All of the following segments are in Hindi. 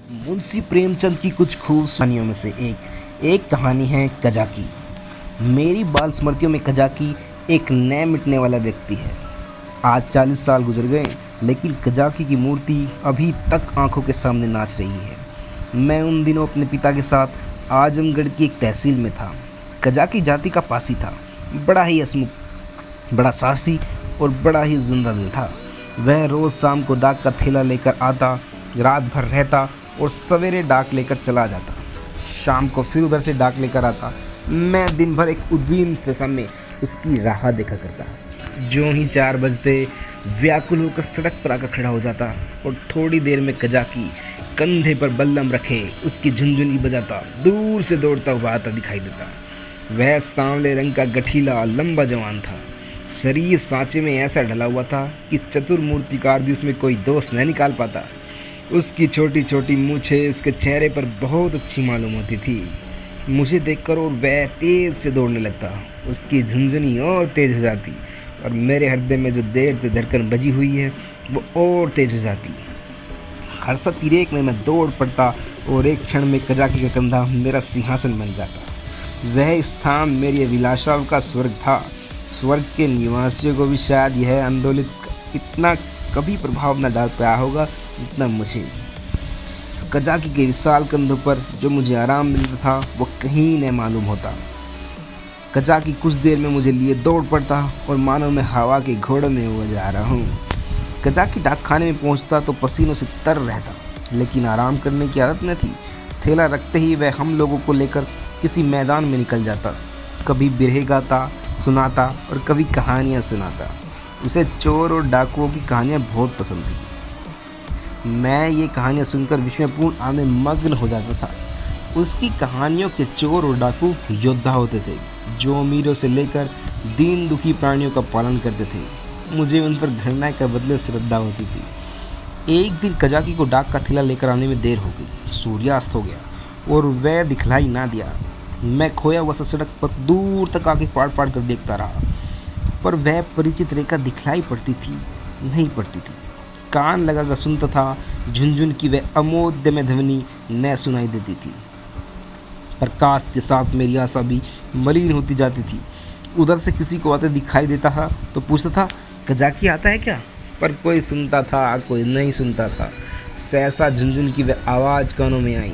मुंशी प्रेमचंद की कुछ खूब कहानियों में से एक कहानी है कजाकी। मेरी बाल स्मृतियों में कजाकी एक न मिटने वाला व्यक्ति है। आज 40 साल गुजर गए, लेकिन कजाकी की मूर्ति अभी तक आंखों के सामने नाच रही है। मैं उन दिनों अपने पिता के साथ आजमगढ़ की एक तहसील में था। कजाकी जाति का पासी था, बड़ा ही हंसमुख, बड़ा साहसी और बड़ा ही जिंदा दिल था। वह रोज़ शाम को डाक का थैला लेकर आता, रात भर रहता और सवेरे डाक लेकर चला जाता। शाम को फिर उधर से डाक लेकर आता। मैं दिन भर एक उद्वीन दशा में उसकी राह देखा करता। जो ही 4 बजते व्याकुल होकर सड़क पर आकर खड़ा हो जाता और थोड़ी देर में कजाकी कंधे पर बल्लम रखे उसकी झुनझुनी बजाता दूर से दौड़ता हुआ आता दिखाई देता। वह सांवले रंग का गठीला लंबा जवान था। शरीर सांचे में ऐसा ढला हुआ था कि चतुर मूर्तिकार भी उसमें कोई दोष न निकाल पाता। उसकी छोटी छोटी मूछें उसके चेहरे पर बहुत अच्छी मालूम होती थी। मुझे देखकर और वह तेज से दौड़ने लगता। उसकी झुनझुनी और तेज हो जाती और मेरे हृदय में जो देर से धड़कन बजी हुई है वो और तेज हो जाती। हर्षा तिरेक में मैं दौड़ पड़ता और एक क्षण में कजाकी का कंधा मेरा सिंहासन बन जाता। वह स्थान मेरी अभिलाषाओं का स्वर्ग था। स्वर्ग के निवासियों को भी शायद यह आंदोलित इतना कभी प्रभाव न डाल पाया होगा जितना मुझे। कजाकी के विशाल कंधों पर जो मुझे आराम मिलता था वो कहीं न मालूम होता। कजाकी कुछ देर में मुझे लिए दौड़ पड़ता और मानो मैं हवा के घोड़े में हुआ जा रहा हूँ। कजाकी डाक खाने में पहुँचता तो पसीनों से तर रहता, लेकिन आराम करने की आदत न थी। थैला रखते ही वह हम लोगों को लेकर किसी मैदान में निकल जाता। कभी बिरहे गाता सुनाता और कभी कहानियाँ सुनाता। उसे चोर और डाकुओं की कहानियाँ बहुत पसंद थी। मैं ये कहानियाँ सुनकर विस्मयपूर्ण आने मग्न हो जाता था। उसकी कहानियों के चोर और डाकू योद्धा होते थे, जो अमीरों से लेकर दीन दुखी प्राणियों का पालन करते थे। मुझे उन पर घृणा के बदले श्रद्धा होती थी। एक दिन कजाकी को डाक का थैला लेकर आने में देर हो गई। सूर्यास्त हो गया और वह दिखलाई ना दिया। मैं खोया हुआ सा सड़क पर दूर तक आगे फाड़ फाड़ कर देखता रहा, पर वह परिचित रेखा दिखलाई पड़ती थी नहीं पड़ती थी। कान लगाकर सुनता था, झुनझुन की वह अमोद्यमय ध्वनि न सुनाई देती थी। प्रकाश के साथ मेरी आशा भी मलिन होती जाती थी। उधर से किसी को आते दिखाई देता था तो पूछता था, कजाकी आता है क्या? पर कोई सुनता था, कोई नहीं सुनता था। सहसा झुनझुन की वह आवाज़ कानों में आई।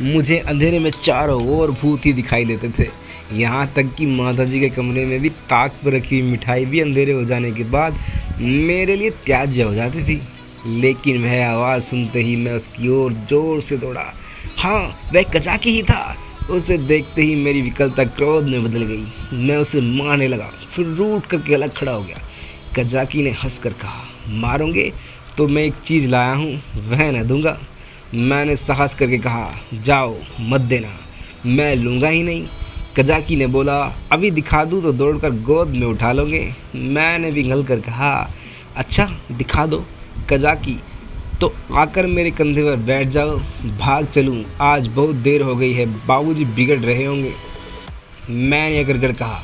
मुझे अंधेरे में चारों ओर भूत ही दिखाई देते थे। यहाँ तक कि माता जी के कमरे में भी ताक पर रखी हुई मिठाई भी अंधेरे हो जाने के बाद मेरे लिए त्याज्य हो जाती थी। लेकिन वह आवाज़ सुनते ही मैं उसकी ओर जोर से दौड़ा। हाँ, वह कजाकी ही था। उसे देखते ही मेरी विकलता क्रोध में बदल गई। मैं उसे मारने लगा, फिर रूठ करके अलग खड़ा हो गया। कजाकी ने हंसकर कहा, मारोगे तो मैं एक चीज़ लाया हूँ, वह न दूंगा। मैंने साहस करके कहा, जाओ मत देना, मैं लूँगा ही नहीं। कजाकी ने बोला, अभी दिखा दूँ तो दौड़कर गोद में उठा लोगे। मैंने पिघल कर कहा, अच्छा दिखा दो कजाकी, तो आकर मेरे कंधे पर बैठ जाओ, भाग चलूँ, आज बहुत देर हो गई है, बाबूजी बिगड़ रहे होंगे। मैंने अगर कर कहा,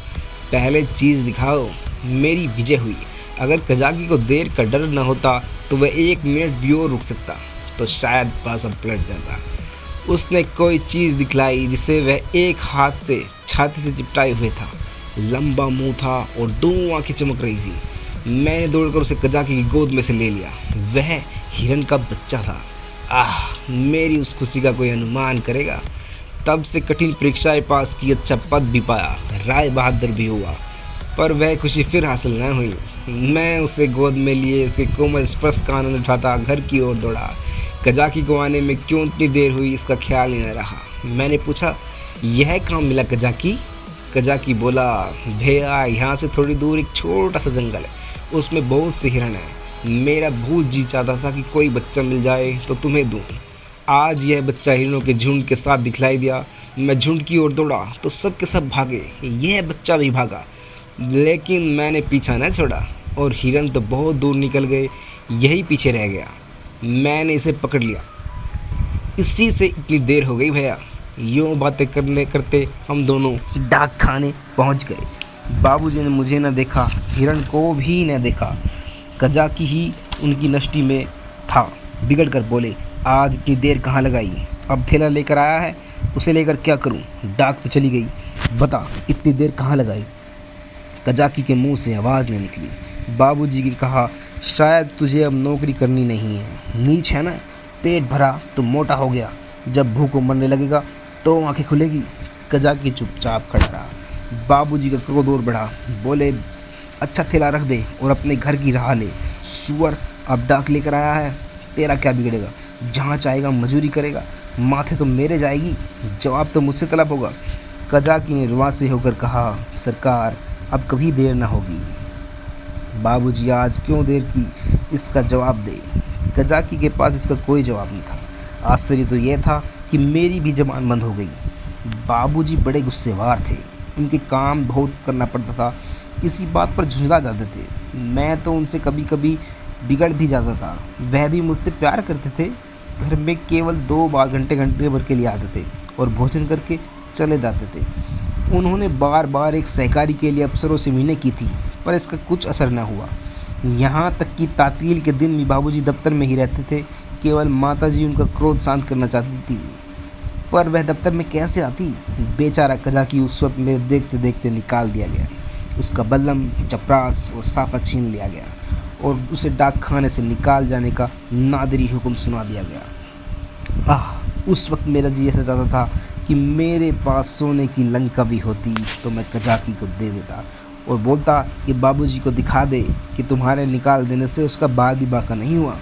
पहले चीज़ दिखाओ। मेरी विजय हुई। अगर कजाकी को देर का डर न होता तो वह 1 मिनट भी और रुक सकता, तो शायद पासा पलट जाता। उसने कोई चीज़ दिखलाई जिसे वह एक हाथ से छाती से चिपटाए हुए था। लंबा मुंह था और 2 आंखें चमक रही थी। मैंने दौड़कर उसे कजाकी की गोद में से ले लिया। वह हिरन का बच्चा था। आह, मेरी उस खुशी का कोई अनुमान करेगा। तब से कठिन परीक्षाएं पास की, अच्छा पद भी पाया, राय बहादुर भी हुआ, पर वह खुशी फिर हासिल न हुई। मैं उसे गोद में लिए उसके कोमल स्पर्श का आनंद उठाता घर की ओर दौड़ा। कजाकी को आने में क्यों इतनी देर हुई इसका ख्याल ही न रहा। मैंने पूछा, यह कहाँ मिला कजाकी? कजाकी बोला, भैया यहाँ से थोड़ी दूर एक छोटा सा जंगल है, उसमें बहुत से हिरन हैं। मेरा बहुत जी चाहता था कि कोई बच्चा मिल जाए तो तुम्हें दूँ। आज यह बच्चा हिरणों के झुंड के साथ दिखलाई दिया। मैं झुंड की ओर दौड़ा तो सब के सब भागे, यह बच्चा भी भागा, लेकिन मैंने पीछा न छोड़ा और हिरन तो बहुत दूर निकल गए, यही पीछे रह गया। मैंने इसे पकड़ लिया। इसी से इतनी देर हो गई भैया। यूँ बातें करने करते हम दोनों डाक खाने पहुँच गए। बाबूजी ने मुझे न देखा, हिरन को भी न देखा। कजाकी ही उनकी नष्टि में था। बिगड़ कर बोले, आज इतनी देर कहाँ लगाई? अब थैला लेकर आया है, उसे लेकर क्या करूं? डाक तो चली गई, बता इतनी देर कहाँ लगाई? कजाकी के मुंह से आवाज़ नहीं निकली। बाबूजी ने कहा, शायद तुझे अब नौकरी करनी नहीं है, नीच है ना, पेट भरा तो मोटा हो गया, जब भूख को मरने लगेगा तो आंखें खुलेगी। कजाकी चुपचाप खड़ा रहा। बाबूजी का क्रोध और बढ़ा, बोले, अच्छा थैला रख दे और अपने घर की राह ले। सुअर, अब डाक लेकर आया है, तेरा क्या बिगड़ेगा? जहाँ चाहेगा मजूरी करेगा, माथे तो मेरे जाएगी, जवाब तो मुझसे तलब होगा। कजाकी ने रुआंसे होकर कहा, सरकार अब कभी देर ना होगी। बाबूजी आज क्यों देर की, इसका जवाब दे। कजाकी के पास इसका कोई जवाब नहीं था। आश्चर्य तो यह था कि मेरी भी जबान बंद हो गई। बाबूजी बड़े गुस्सेवार थे, उनके काम बहुत करना पड़ता था, इसी बात पर झुंझला जाते थे। मैं तो उनसे कभी कभी बिगड़ भी जाता था। वह भी मुझसे प्यार करते थे। घर में केवल 2 बार घंटे भर के लिए आते थे और भोजन करके चले जाते थे। उन्होंने बार बार एक सहकारी के लिए अफसरों से मिलने की थी, पर इसका कुछ असर न हुआ। यहाँ तक कि तातील के दिन भी बाबूजी दफ्तर में ही रहते थे। केवल माताजी उनका क्रोध शांत करना चाहती थी, पर वह दफ्तर में कैसे आती? बेचारा कजाकी उस वक्त मेरे देखते देखते निकाल दिया गया। उसका बल्लम, चपरास और साफा छीन लिया गया और उसे डाक खाने से निकाल जाने का नादरी हुक्म सुना दिया गया। उस वक्त मेरा जी ऐसा चाहता था कि मेरे पास सोने की लंका भी होती तो मैं कजाकी को दे देता और बोलता कि बाबूजी को दिखा दे कि तुम्हारे निकाल देने से उसका बाल भी बाका नहीं हुआ।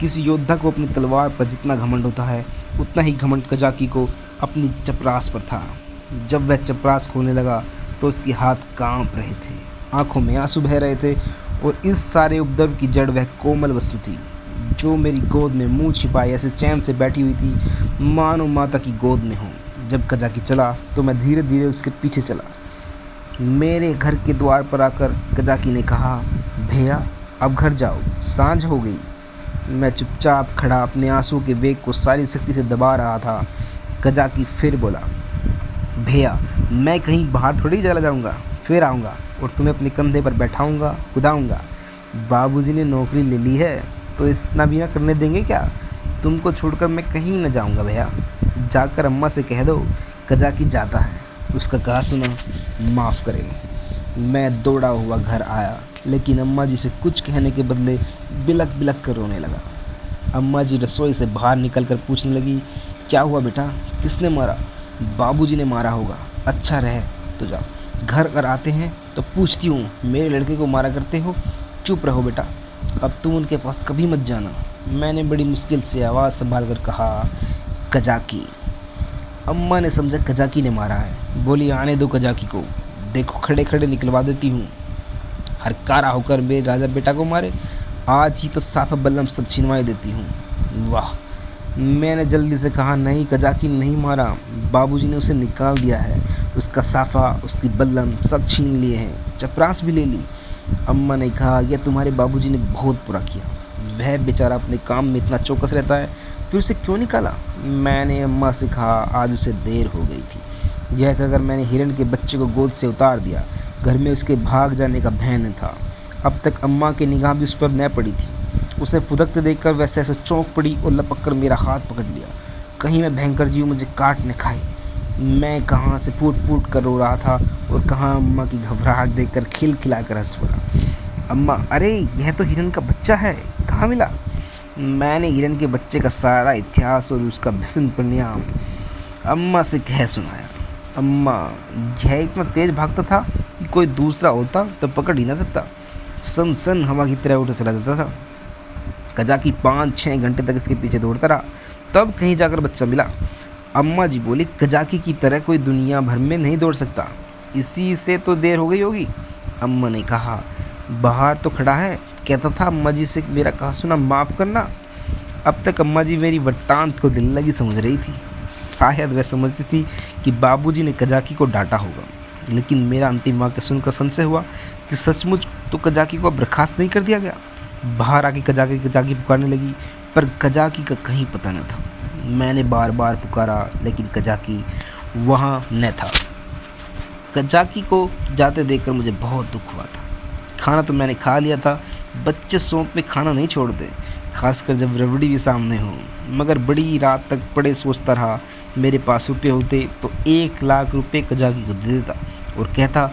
किसी योद्धा को अपनी तलवार पर जितना घमंड होता है, उतना ही घमंड कजाकी को अपनी चपरास पर था। जब वह चपरास खोलने लगा तो उसके हाथ कांप रहे थे, आंखों में आंसू बह रहे थे और इस सारे उपद्रव की जड़ वह कोमल वस्तु थी जो मेरी गोद में मुंह छिपाए ऐसे चैन से बैठी हुई थी, मानो माता की गोद में हो। जब कजाकी चला तो मैं धीरे धीरे उसके पीछे चला। मेरे घर के द्वार पर आकर कजाकी ने कहा, भैया अब घर जाओ, सांझ हो गई। मैं चुपचाप खड़ा अपने आंसू के वेग को सारी शक्ति से दबा रहा था। कजाकी फिर बोला, भैया मैं कहीं बाहर थोड़ी चला जाऊंगा, फिर आऊँगा और तुम्हें अपने कंधे पर बैठाऊंगा, कुदाऊंगा। बाबूजी ने नौकरी ले ली है तो इतना भी ना करने देंगे क्या? तुमको छोड़कर मैं कहीं न जाऊंगा भैया, जाकर अम्मा से कह दो कजाकी जाता है। उसका कहा सुना, माफ़ करे। मैं दौड़ा हुआ घर आया, लेकिन अम्मा जी से कुछ कहने के बदले बिलक बिलक कर रोने लगा। अम्मा जी रसोई से बाहर निकलकर पूछने लगी, क्या हुआ बेटा, किसने मारा? बाबूजी ने मारा होगा। अच्छा रहे तो जाओ, घर कर आते हैं तो पूछती हूँ मेरे लड़के को मारा करते हो। चुप रहो बेटा, अब तुम उनके पास कभी मत जाना। मैंने बड़ी मुश्किल से आवाज़ संभाल कर कहा, कजाकी। अम्मा ने समझा कजाकी ने मारा है। बोली, आने दो कजाकी को, देखो खड़े खड़े निकलवा देती हूँ। हरकारा होकर मेरे राजा बेटा को मारे, आज ही तो साफा बल्लम सब छिनवाई देती हूँ। वाह! मैंने जल्दी से कहा, नहीं कजाकी नहीं मारा, बाबूजी ने उसे निकाल दिया है। उसका साफा, उसकी बल्लम सब छीन लिए हैं, चपरास भी ले ली। अम्मा ने कहा, यह तुम्हारे बाबूजी ने बहुत बुरा किया। वह बेचारा अपने काम में इतना चौकस रहता है, फिर उसे क्यों निकाला? मैंने अम्मा से कहा, आज उसे देर हो गई थी। यह कहकर मैंने हिरण के बच्चे को गोद से उतार दिया। घर में उसके भाग जाने का भय न था। अब तक अम्मा की निगाह भी उस पर न पड़ी थी। उसे फुदकते देखकर वैसे ऐसे चौंक पड़ी और लपक कर मेरा हाथ पकड़ लिया। कहीं मैं भयंकर जीव मुझे काट न खाए। मैं कहाँ से फूट फूट कर रो रहा था और कहाँ अम्मा की घबराहट देखकर खिलखिलाकर हंस पड़ा। अम्मा, अरे यह तो हिरन का बच्चा है, कहाँ मिला? मैंने हिरन के बच्चे का सारा इतिहास और उसका भीषण परिणाम अम्मा से कह सुनाया। अम्मा, यह इतना तेज भागता था कि कोई दूसरा होता तो पकड़ ही ना सकता। सन सन हवा की तरह उठ चला जाता था। कजाकी 5-6 घंटे तक इसके पीछे दौड़ता रहा, तब कहीं जाकर बच्चा मिला। अम्मा जी बोली, कजाकी की तरह कोई दुनिया भर में नहीं दौड़ सकता, इसी से तो देर हो गई होगी। अम्मा ने कहा, बाहर तो खड़ा है, कहता था अम्मा जी से मेरा कहा सुना माफ़ करना। अब तक अम्मा जी मेरी वट्टांत को दिल लगी समझ रही थी। शायद वह समझती थी कि बाबूजी ने कजाकी को डांटा होगा, लेकिन मेरा अंतिम वाक्य सुनकर संशय हुआ कि सचमुच तो कजाकी को अब बर्खास्त नहीं कर दिया गया। बाहर आके कजाकी कजाकी पुकारने लगी, पर कजाकी का कहीं पता न था। मैंने बार बार पुकारा, लेकिन कजाकी वहाँ न था। कजाकी को जाते देखकर मुझे बहुत दुख हुआ था। खाना तो मैंने खा लिया था, बच्चे सौंप में खाना नहीं छोड़ते। खासकर जब रबड़ी भी सामने हो। मगर बड़ी रात तक पड़े सोचता रहा। मेरे पास रुपये होते तो 1 लाख रुपये कजाकी को दे देता और कहता,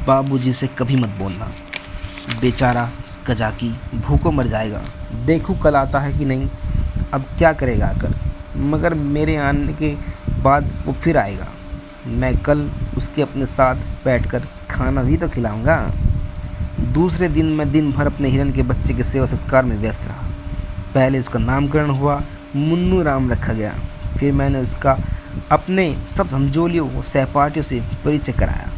बाबूजी से कभी मत बोलना, बेचारा कजाकी भूखों मर जाएगा, देखूँ कल आता है कि नहीं। अब क्या करेगा आकर, मगर मेरे आने के बाद वो फिर आएगा। मैं कल उसके अपने साथ बैठकर खाना भी तो खिलाऊंगा। दूसरे दिन मैं दिन भर अपने हिरन के बच्चे के सेवा सत्कार में व्यस्त रहा। पहले उसका नामकरण हुआ, मुन्नू राम रखा गया। फिर मैंने उसका अपने सब समझोलियों और सहपाठियों से परिचय कराया।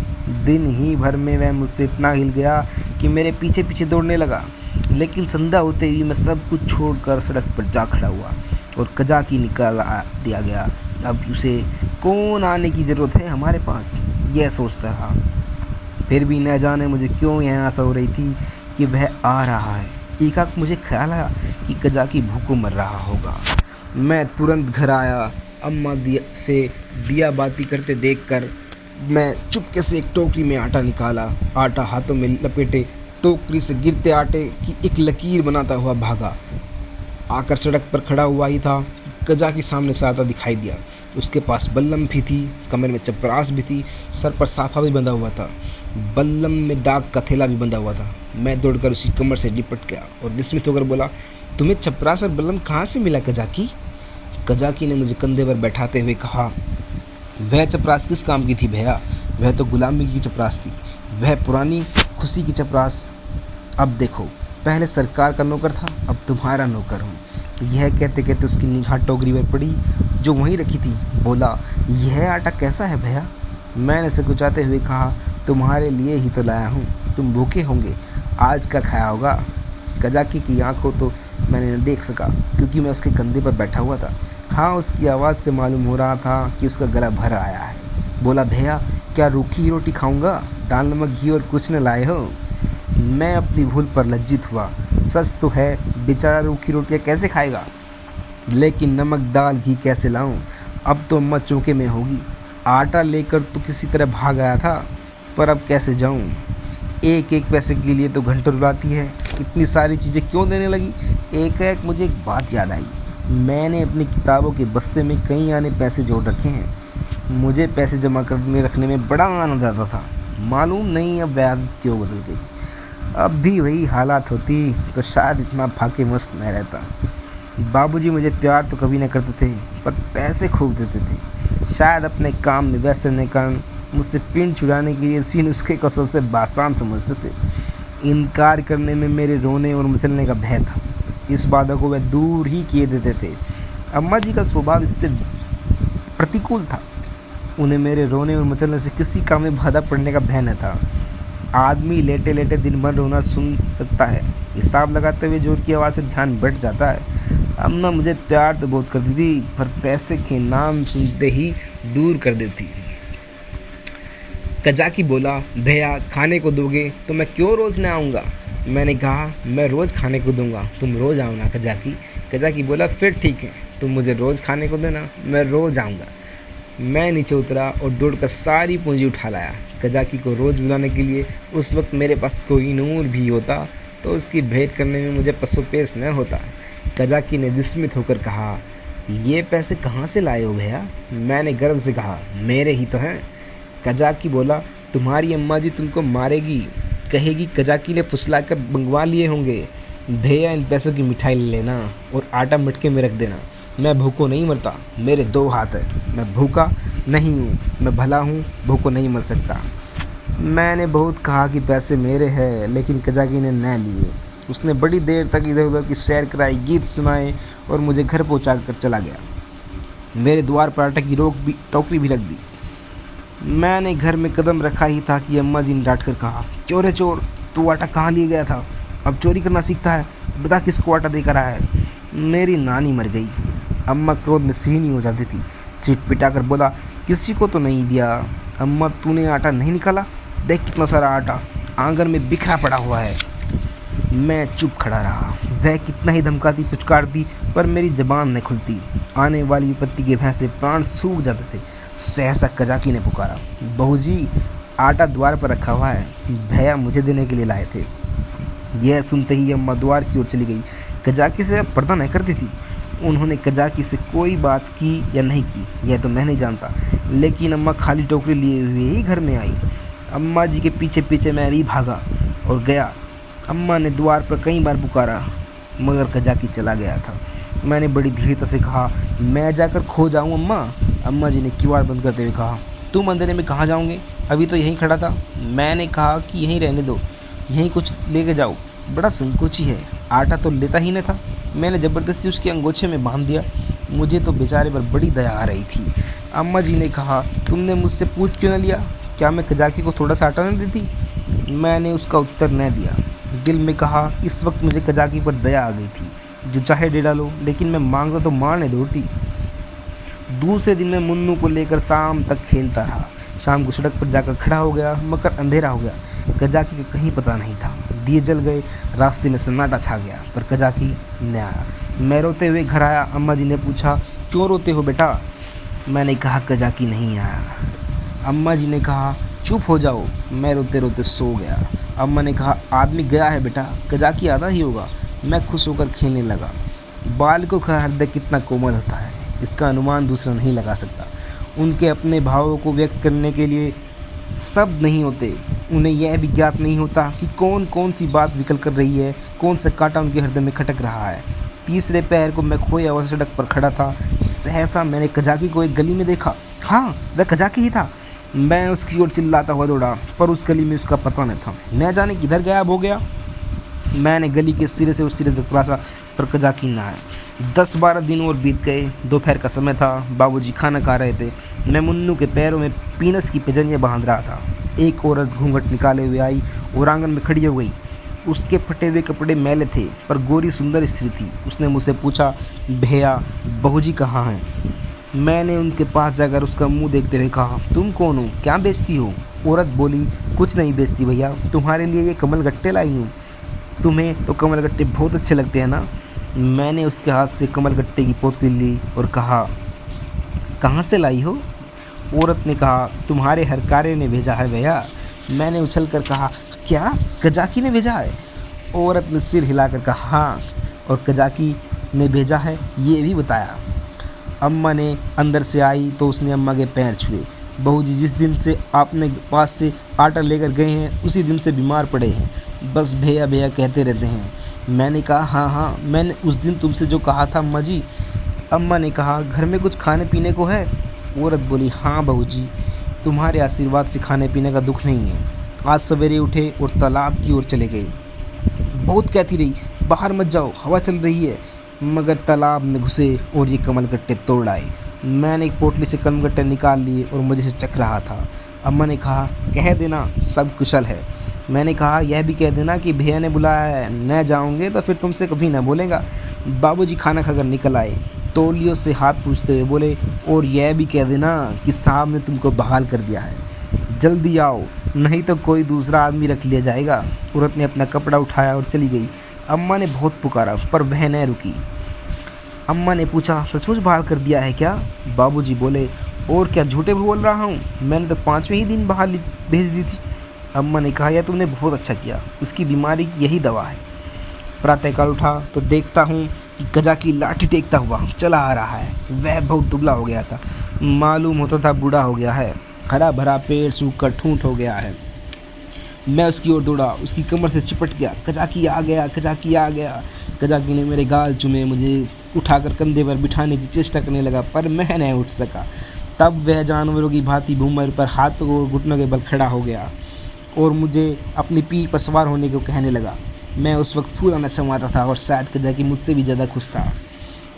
दिन ही भर में वह मुझसे इतना हिल गया कि मेरे पीछे पीछे दौड़ने लगा। लेकिन संध्या होते ही मैं सब कुछ छोड़कर सड़क पर जा खड़ा हुआ और कजाकी निकाल दिया गया। अब उसे कौन आने की ज़रूरत है हमारे पास, यह सोचता रहा। फिर भी न जाने मुझे क्यों यह आशा हो रही थी कि वह आ रहा है। एकाएक मुझे ख्याल आया कि कजाकी भूखों मर रहा होगा। मैं तुरंत घर आया। अम्मा से दिया बाती करते देखकर मैं चुपके से एक टोकरी में आटा निकाला। आटा हाथों में लपेटे टोकरी से गिरते आटे की एक लकीर बनाता हुआ भागा। आकर सड़क पर खड़ा हुआ ही था कि कजाकी सामने से आता दिखाई दिया। उसके पास बल्लम भी थी, कमर में चपरास भी थी, सर पर साफा भी बंधा हुआ था, बल्लम में डाक का थैला भी बंधा हुआ था। मैं दौड़कर उसकी कमर से लिपट गया और विस्मित होकर बोला, तुम्हें चपरास और बल्लम कहाँ से मिला कजाकी? कजाकी ने मुझे कंधे पर बैठाते हुए कहा, वह चपरास किस काम की थी भैया? वह तो गुलामी की चपरास थी, वह पुरानी खुशी की चपरास। अब देखो, पहले सरकार का नौकर था, अब तुम्हारा नौकर हूँ। यह कहते कहते उसकी निगाह टोकरी पर पड़ी जो वहीं रखी थी। बोला, यह आटा कैसा है भैया? मैंने सिकुचाते हुए कहा, तुम्हारे लिए ही तो लाया हूँ, तुम भूखे होंगे, आज का खाया होगा। कजाकी की आंखों तो मैंने न देख सका क्योंकि मैं उसके कंधे पर बैठा हुआ था। हाँ, उसकी आवाज़ से मालूम हो रहा था कि उसका गला भर आया है। बोला, भैया क्या रूखी रोटी खाऊंगा? दाल नमक घी और कुछ न लाए हो? मैं अपनी भूल पर लज्जित हुआ। सच तो है, बेचारा रूखी रोटियाँ कैसे खाएगा, लेकिन नमक दाल घी कैसे लाऊं? अब तो अम्मा चौके में होगी। आटा लेकर तो किसी तरह भाग आया था, पर अब कैसे जाऊं? एक एक पैसे के लिए तो घंटों रुलाती है, इतनी सारी चीज़ें क्यों देने लगी? एक मुझे एक बात याद आई। मैंने अपनी किताबों के बस्ते में कई आने पैसे जोड़ रखे हैं। मुझे पैसे जमा करने रखने में बड़ा आनंद आता था। मालूम नहीं अब वह आदत क्यों बदल गई। अब भी वही हालात होती तो शायद इतना फाके मस्त न रहता। बाबूजी मुझे प्यार तो कभी न करते थे, पर पैसे खूब देते थे। शायद अपने काम में व्यस्त रहने के कारण मुझसे पिन चुराने के लिए इसी नुस्खे को सबसे आसान समझते थे। इनकार करने में मेरे रोने और मचलने का भय था। इस बाधा को वह दूर ही किए देते थे। अम्मा जी का स्वभाव इससे प्रतिकूल था। उन्हें मेरे रोने और मचलने से किसी काम में बाधा पड़ने का भय न था। आदमी लेटे लेटे दिन भर रोना सुन सकता है, हिसाब लगाते हुए जोर की आवाज़ से ध्यान बढ़ जाता है। अम्मा मुझे प्यार तो बहुत करती थी, पर पैसे के नाम सुनते ही दूर कर देती थी। कजाकी बोला, भैया खाने को दोगे तो मैं क्यों रोज़ ना आऊँगा? मैंने कहा, मैं रोज़ खाने को दूंगा, तुम रोज़ आओ ना कजाकी। कजाकी बोला, फिर ठीक है, तुम मुझे रोज़ खाने को देना, मैं रोज़ आऊँगा। मैं नीचे उतरा और दौड़कर सारी पूंजी उठा लाया। कजाकी को रोज़ बुलाने के लिए उस वक्त मेरे पास कोई नूर भी होता तो उसकी भेंट करने में मुझे पसोपेश न होता। कजाकी ने विस्मित होकर कहा, ये पैसे कहाँ से लाए हो भैया? मैंने गर्व से कहा, मेरे ही तो हैं। कजाकी बोला, तुम्हारी अम्मा जी तुमको मारेगी, कहेगी कजाकी ने फुसला कर मंगवा लिए होंगे। भैया इन पैसों की मिठाई ले लेना और आटा मटके में रख देना। मैं भूखों नहीं मरता, मेरे 2 हाथ हैं, मैं भूखा नहीं हूँ, मैं भला हूँ, भूखों नहीं मर सकता। मैंने बहुत कहा कि पैसे मेरे हैं, लेकिन कजाकी ने न लिए। उसने बड़ी देर तक इधर उधर की सैर कराई, गीत सुनाए और मुझे घर पहुँचा कर चला गया। मेरे द्वार पर आटे की टोकरी भी रख दी। मैंने घर में कदम रखा ही था कि अम्मा जी ने डांट कर कहा, क्यों रे चोर, तू आटा कहाँ लिए गया था? अब चोरी करना सीखता है, बता किसको आटा देकर आया है? मेरी नानी मर गई। अम्मा क्रोध में सीनी हो जाती थी। सीट पिटाकर बोला, किसी को तो नहीं दिया। अम्मा तूने आटा नहीं निकाला? देख कितना सारा आटा आंगन में बिखरा पड़ा हुआ है। मैं चुप खड़ा रहा। वह कितना ही धमकाती पुचकारती, पर मेरी जबान न खुलती। आने वाली विपत्ति के भय से प्राण सूख जाते थे। सहसा कजाकी ने पुकारा, बहू जी आटा द्वार पर रखा हुआ है, भैया मुझे देने के लिए लाए थे। यह सुनते ही अम्मा द्वार की ओर चली गई। कजाकी से पर्दा नहीं करती थी। उन्होंने कजाकी से कोई बात की या नहीं की यह तो मैं नहीं जानता, लेकिन अम्मा खाली टोकरी लिए हुए ही घर में आई। अम्मा जी के पीछे पीछे मैं भी भागा और गया। अम्मा ने द्वार पर कई बार पुकारा मगर कजाकी चला गया था। मैंने बड़ी धीरता से कहा, मैं जाकर खो जाऊं अम्मा। अम्मा जी ने किवाड़ बंद करते हुए कहा, तुम अंधेरे में कहाँ जाओगे, अभी तो यहीं खड़ा था। मैंने कहा कि यहीं रहने दो, यहीं कुछ लेके जाओ। बड़ा संकोची है, आटा तो लेता ही न था। मैंने ज़बरदस्ती उसके अंगोछे में बांध दिया। मुझे तो बेचारे पर बड़ी दया आ रही थी। अम्मा जी ने कहा, तुमने मुझसे पूछ क्यों न लिया, क्या मैं कजाकी को थोड़ा सा आटा न देती। मैंने उसका उत्तर न दिया। दिल में कहा, इस वक्त मुझे कजाकी पर दया आ गई थी, जो चाहे दे डालो, लेकिन मैं मांगता तो मार नहीं दौड़ती। दूसरे दिन मैं मुन्नू को लेकर शाम तक खेलता रहा। शाम को सड़क पर जाकर खड़ा हो गया मगर अंधेरा हो गया। कजाकी का कहीं पता नहीं था। दिए जल गए, रास्ते में सन्नाटा छा गया, पर कजाकी न आया। मैं रोते हुए घर आया। अम्मा जी ने पूछा, क्यों रोते हो बेटा। मैंने कहा, कजाकी नहीं आया। अम्मा जी ने कहा, चुप हो जाओ। मैं रोते रोते सो गया। अम्मा ने कहा, आदमी गया है बेटा, कजाकी आधा ही होगा। मैं खुश होकर खेलने लगा। बालकों का हृदय कितना कोमल होता है, इसका अनुमान दूसरा नहीं लगा सकता। उनके अपने भावों को व्यक्त करने के लिए शब्द नहीं होते। उन्हें यह भी ज्ञात नहीं होता कि कौन कौन सी बात विकल कर रही है, कौन सा कांटा उनके हृदय में खटक रहा है। तीसरे पैर को मैं खोया हुआ सड़क पर खड़ा था। सहसा मैंने कजाकी को एक गली में देखा। हाँ, वह कजाकी ही था। मैं उसकी ओर चिल्लाता हुआ दौड़ा, पर उस गली में उसका पता न था। न जाने किधर गायब हो गया। मैंने गली के सिरे से उस सिरे तक तलाशा, पर कजाकी ना आया। 10-12 दिन और बीत गए। दोपहर का समय था। बाबूजी खाना खा रहे थे। मैं मुन्नू के पैरों में पीनस की पिजनियाँ बांध रहा था। एक औरत घूंघट निकाले हुए आई और आंगन में खड़ी हो गई। उसके फटे हुए कपड़े मैले थे, पर गोरी सुंदर स्त्री थी। उसने मुझसे पूछा, भैया बहूजी कहाँ हैं। मैंने उनके पास जाकर उसका मुंह देखते हुए कहा, तुम कौन हो, क्या बेचती हो। औरत बोली, कुछ नहीं बेचती भैया, तुम्हारे लिए ये कमल गट्टे लाई हूँ। तुम्हें तो कमल गट्टे बहुत अच्छे लगते हैं ना। मैंने उसके हाथ से कमल गट्टे की पोतली ली और कहा, कहाँ से लाई हो। औरत ने कहा, तुम्हारे हरकारे ने भेजा है भैया। मैंने उछल कर कहा, क्या, कजाकी ने भेजा है। औरत ने सिर हिलाकर कहा, हाँ, और कजाकी ने भेजा है ये भी बताया। अम्मा ने अंदर से आई तो उसने अम्मा के पैर छुए। बहूजी जिस दिन से आपने पास से आटा लेकर गए हैं उसी दिन से बीमार पड़े हैं, बस भैया भैया कहते रहते हैं। मैंने कहा, हाँ हाँ, मैंने उस दिन तुमसे जो कहा था अम्मा जी। अम्मा ने कहा, घर में कुछ खाने पीने को है। औरत बोली, हाँ बहूजी, तुम्हारे आशीर्वाद से खाने पीने का दुख नहीं है। आज सवेरे उठे और तालाब की ओर चले गए। बहुत कहती रही, बाहर मत जाओ, हवा चल रही है, मगर तालाब में घुसे और ये कमल गट्टे तोड़ आए। मैंने एक पोटली से कमल गट्टे निकाल लिए और मुझे से चख रहा था। अम्मा ने कहा, कह देना सब कुशल है। मैंने कहा, यह भी कह देना कि भैया ने बुलाया है, न जाओगे तो फिर तुमसे कभी न बोलेगा। बाबूजी खाना खाकर निकल आए। तौलियों से हाथ पूछते हुए बोले, और यह भी कह देना कि साहब ने तुमको बहाल कर दिया है, जल्दी आओ, नहीं तो कोई दूसरा आदमी रख लिया जाएगा। औरत ने अपना कपड़ा उठाया और चली गई। अम्मा ने बहुत पुकारा, पर वह न रुकी। अम्मा ने पूछा, सचमुच बहाल कर दिया है क्या। बाबूजी बोले, और क्या झूठे बोल रहा हूँ, मैंने तो 5वें ही दिन बहाल भेज दी थी। अम्मा ने कहा, यह तुमने बहुत अच्छा किया, उसकी बीमारी की यही दवा है। प्रातःकाल उठा तो देखता हूँ कि कजाकी लाठी टेकता हुआ चला आ रहा है। वह बहुत दुबला हो गया था, मालूम होता था बूढ़ा हो गया है। हरा भरा पेड़ सूख कर ठूंठ हो गया है। मैं उसकी ओर दौड़ा, उसकी कमर से चिपट गया। कजाकी आ गया, कजाकी आ गया। कजाकी ने मेरे गाल चूमे, मुझे उठाकर कंधे पर बिठाने की चेष्टा करने लगा, पर मैं नहीं उठ सका। तब वह जानवरों की भांति भूमर पर हाथों और घुटनों के बल खड़ा हो गया और मुझे अपनी पीठ पर सवार होने को कहने लगा। मैं उस वक्त पूरा न समाता था और शायद कजाकी मुझसे भी ज़्यादा खुश था।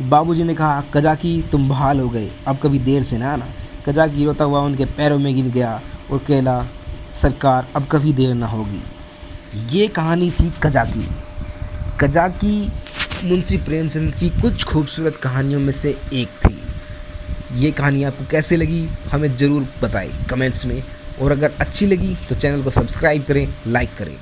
बाबूजी ने कहा, कजाकी तुम बहाल हो गए, अब कभी देर से ना आना। कजाकी रोता हुआ उनके पैरों में गिर गया और कहला, सरकार अब कभी देर ना होगी। ये कहानी थी कजाकी। कजाकी मुंशी प्रेमचंद की कुछ खूबसूरत कहानियों में से एक थी। ये कहानी आपको कैसे लगी हमें ज़रूर बताएं कमेंट्स में, और अगर अच्छी लगी तो चैनल को सब्सक्राइब करें, लाइक करें।